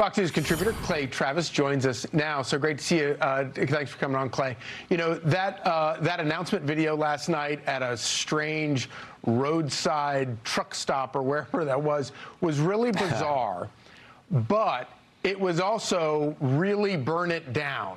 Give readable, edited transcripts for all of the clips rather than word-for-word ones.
Fox News contributor Clay Travis joins us now. So great to see you. Thanks for coming on, Clay. You know, that announcement video last night at a strange roadside truck stop or wherever that was really bizarre. But it was also really burn it down.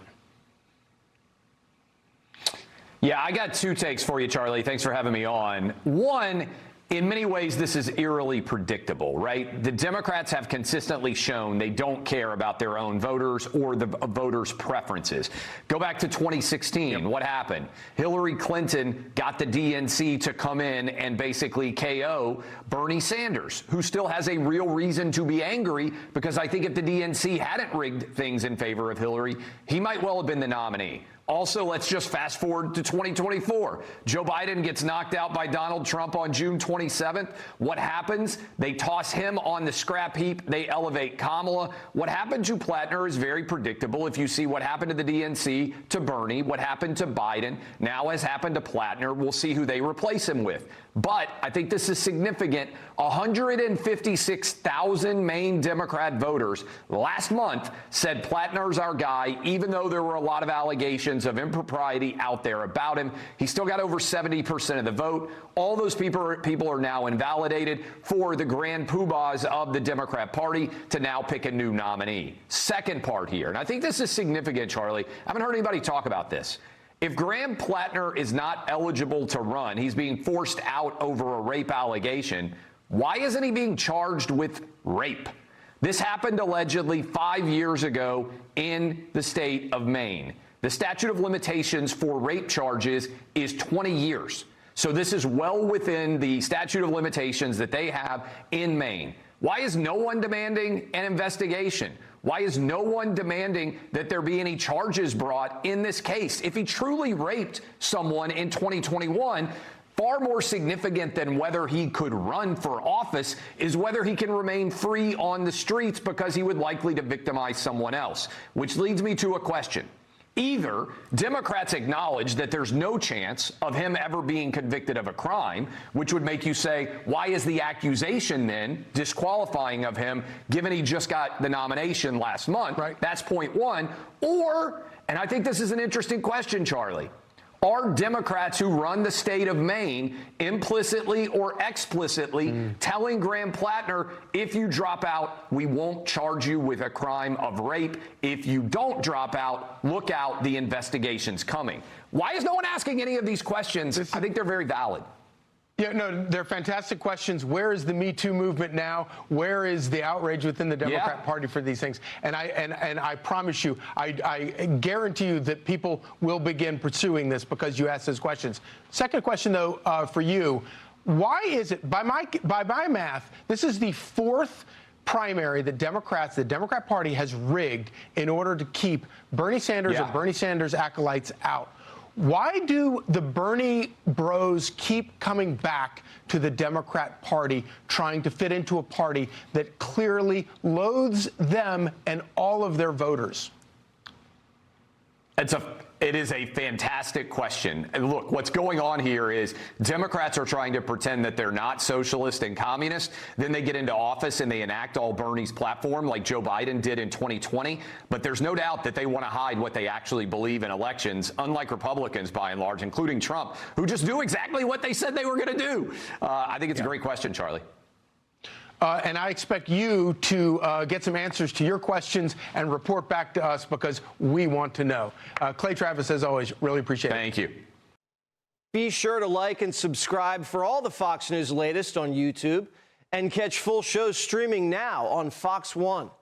Yeah, I got two takes for you, Charlie. Thanks for having me on. One, in many ways, this is eerily predictable, right? The Democrats have consistently shown they don't care about their own voters or the voters' preferences. Go back to 2016. Yep. What happened? Hillary Clinton got the DNC to come in and basically KO Bernie Sanders, who still has a real reason to be angry, because I think if the DNC hadn't rigged things in favor of Hillary, he might well have been the nominee. Also, let's just fast forward to 2024. Joe Biden gets knocked out by Donald Trump on June 27th. What happens? They toss him on the scrap heap. They elevate Kamala. What happened to Platner is very predictable. If you see what happened to the DNC, to Bernie, what happened to Biden, now has happened to Platner. We'll see who they replace him with. But I think this is significant. 156,000 Maine Democrat voters last month said Platner's our guy, even though there were a lot of allegations of impropriety out there about him. He still got over 70% of the vote. All those people are now invalidated for the grand poobahs of the Democrat Party to now pick a new nominee. Second part here, and I think this is significant, Charlie. I haven't heard anybody talk about this. If Graham Platner is not eligible to run, he's being forced out over a rape allegation, why isn't he being charged with rape? This happened allegedly 5 years ago in the state of Maine. The statute of limitations for rape charges is 20 years. So this is well within the statute of limitations that they have in Maine. Why is no one demanding an investigation? Why is no one demanding that there be any charges brought in this case? If he truly raped someone in 2021, far more significant than whether he could run for office is whether he can remain free on the streets, because he would likely to victimize someone else. Which leads me to a question. Either Democrats acknowledge that there's no chance of him ever being convicted of a crime, which would make you say, why is the accusation then disqualifying of him, given he just got the nomination last month? Right. That's point one. Or, and I think this is an interesting question, Charlie, are Democrats who run the state of Maine implicitly or explicitly telling Graham Platner, if you drop out, we won't charge you with a crime of rape. If you don't drop out, look out, the investigation's coming. Why is no one asking any of these questions? I think they're very valid. Yeah, no, they're fantastic questions. Where is the Me Too movement now? Where is the outrage within the Democrat Party for these things? And I promise you, I guarantee you that people will begin pursuing this because you asked those questions. Second question, though, for you, why is it, by my math, this is the fourth primary the Democrat Party has rigged in order to keep Bernie Sanders and Bernie Sanders acolytes out. Why do the Bernie bros keep coming back to the Democrat Party, trying to fit into a party that clearly loathes them and all of their voters? It is a fantastic question. And look, what's going on here is Democrats are trying to pretend that they're not socialist and communist. Then they get into office and they enact all Bernie's platform like Joe Biden did in 2020. But there's no doubt that they want to hide what they actually believe in elections, unlike Republicans by and large, including Trump, who just do exactly what they said they were going to do. I think it's a great question, Charlie. And I expect you to get some answers to your questions and report back to us, because we want to know. Clay Travis, as always, really appreciate it. Thank you. Be sure to like and subscribe for all the Fox News latest on YouTube, and catch full shows streaming now on Fox One.